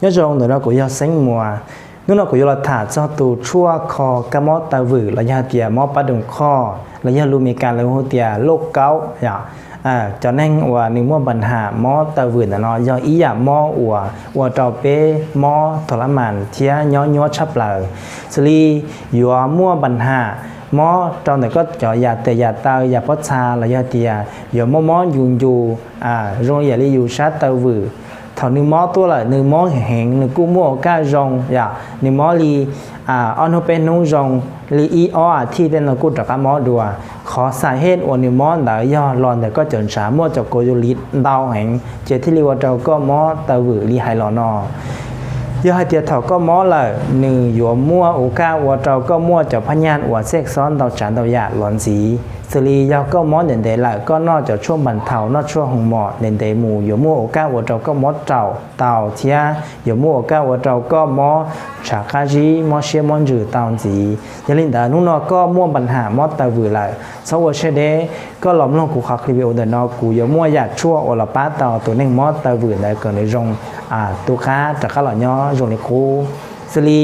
nhớ rằng người đó cũng do sinh mùa nếu nó cũng do là thả cho tù chua kho cá mó ta vử là do tiề mó bắt đường kho là do lưu mi can là hô tiề lô cáo cho nênว่านึกว่าปัญหามอตะวืนน่ะเนาะย่ออีหยามออัวเจ้าเป้มอทรมานเทียย้อชับเลยสลีอยู่มั่วปัญหามอตอนแต่ก็จ่อยาแต่ยาตาอย่าพัชชาละยาเตียอยู่มอยุงอยู่โรงอย่าลีอยู่ชาตะวืถอนนึกมอตัวละนึกมอแห้งนึกกู้มั่วก้าจงอย่านึกมอลีอันเป็นนุ่งจงลีอีที่เป็นนักกู้จักรมอดัวขอสาเหตุวันนี้มอเดาย่อรอนแต่ก็จนสามมั่วจากโกยุลิดดาวแห่งเจที่เรียกว่าเราก็มอตะวือลีไฮลอนอย่าให้เตียเถ่าก็มอเลยหนึ่งอยู่มั่วโอกาว่าเราก็มั่วจากพญานอวดเสกซ้อนดาวจันดาวยาหลอนสีสลียาก็มอเด่นเดล่ก็นอกจากช่วงบรรเทานอกช่วงหงหมอเด่นเดหมู่อยู่มั่วโอกาว่าเราก็มอเต่าเทียอยู่มั่วโอกาว่าเราก็มอฉากคาจีมอเชียมอนจืดตาวสียันลินดานุ่นก็มั่วปัญหามอตะวือเลยสวัสดีก็หลอมลงกูขักรีวิวเดนอกูอยู่มั่วอยากชั่วโอละป้าเต่าตัวนึงมอตะวือเลยเกิดในรงตัวค้าจากข้าหล่อย้อรงในคูสลี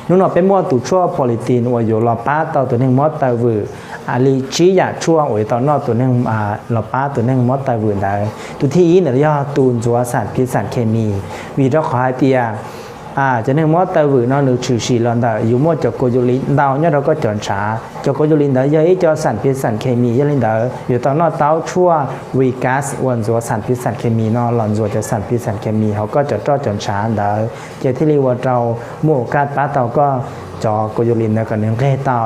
นุ่นเป็นมั่วตุชั่วโพลิตีนว่าอยู่ละป้าเต่าตัวนึงมอตะวือลีชี้อยากชั่วโอ้ยตอนนอกตัวนึงละป้าตัวนึงมอตะวือได้ตัวที่อีเนี่ยย่อตูนจัวสารพิษสารเคมีวีดอกขายเตียจะนึกมอตะวือนอนหรือชื่อชีลอนได้อยู่มั่วจากโกยูลินดาวเนี่ยเราก็จอนช้าจากโกยูลินได้ยังจะสารพิษสารเคมียังลินได้อยู่ตอนนอกเต้าชั่ววีกัสวันจัวสารพิษสารเคมีนอหลอนจัวจะสารพิษสารเคมีเขาก็จะจ่อจอนช้าได้เจที่เรียกว่าเรามั่วกาดป้าเต่าก็จอโกยูลินแล้วก็เนื้อเกเตา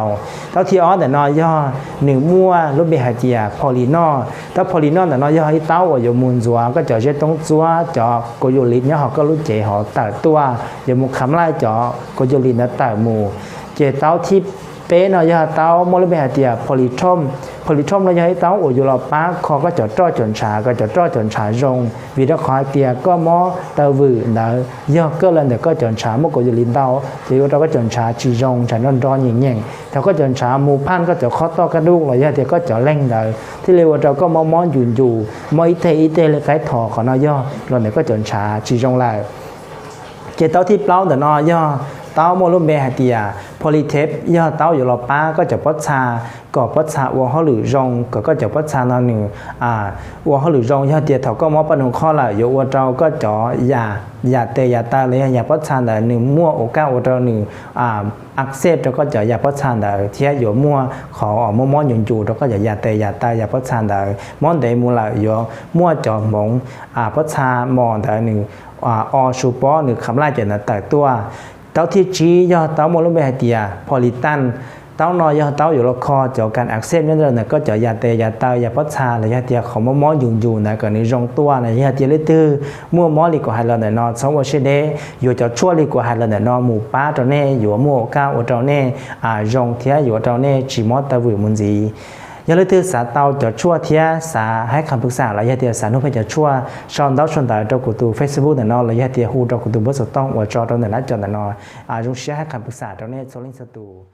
เท่าที่แต่นอย่อหนึ่งมั่วรูปเบหเจียพอลีนอถ้าพอลีนอแต่นอย่อให้เต้าอยู่มูลจัวก็จอเจตงจัวจอโกยูลินเนี่ยเขาก็รู้เจเขาตัดตัวอยู่มุขคำไล่จอโกยูลินแล้วตัดมูเจเต้าที่เป้นอย่อเต้ามอรูปเบหเจียพอลีทอมเราอยากให้เต้าโออยู่เราป้าคอก็จะจ่อจนชาก็จะจ่อจนชารงวิดาคอยเตียก็มอตะวือเนย่อก็เลยเดี๋ยวก็จนชามก็อยู่ลินเต้าที่เราก็จนชาจีรงฉันร้อนอย่างเงี้ยเราก็จนชาหมูพันก็จะข้อต่อกระดูกเราอยากเดี๋ยวก็จะเล่งเลยที่เรียกว่าเราก็มออยู่มออิเตเลยใครถอของน้อย่อเราเดี๋ยวก็จนชาจีรงเลยเจ้าเต้าที่เปล่าแต่น้อย่อเต้าโมลุเบหเตียโพลิเทปย่อเต้าอยู่เราป้าก็จะพัชชาก็พัชชาวัวเขาหรือจงก็จะพัชชาเราหนึ่งวัวเขาหรือจงย่อเตียเขาก็มอปนุข้อละอยู่วัวเราก็จ่อยาเตยาตาเลยยาพัชชาแต่หนึ่งมั่วโอกาวัวเราหนึ่งอักเสบเราก็จะยาพัชชาแต่เทียอยู่มั่วขอมั่วอยู่เราก็จะยาเตยาตายาพัชชาแต่มอนเดมูละอยู่มั่วจ่อมงพัชชามอนแต่หนึ่งชูปอหนึ่งคำไล่เจนแต่ตัวเต้าที่ชี้ย่อเต้าโมโลเบเตียพอลิตันเต้านอยย่อเต้าอยู่ละคอเจาะการอักเสบนั่นเลยก็เจาะยาเตยาตายาพัชชาและยาเตียของมออยู่นะก็ในจงตัวนะยาเตียลิตือมั่วมอลิกว่าไฮเราเนี่ยนอสวเชเดอยู่เจาะชั่วลิกว่าไฮเราเนี่ยนอหมู่ป้าตัวเน่อยู่มั่วก้าวตัวเน่จงเทียอยู่ตัวเน่จีมอตะวือมุนจียาลิตือสาเตาจะชั่วเทียสาให้คำปรึกษาและยาเตียสานุเพจะชั่วชอนดาวชนตาดกุตูเฟซบุ๊กเนี่ยนอและยาเตียฮูดกุตูบสต้องว่าจอตรงเนี่ยละจอเนี่ยนอจงเชื่อให้คำปรึกษาตรงนี้โซลินสตู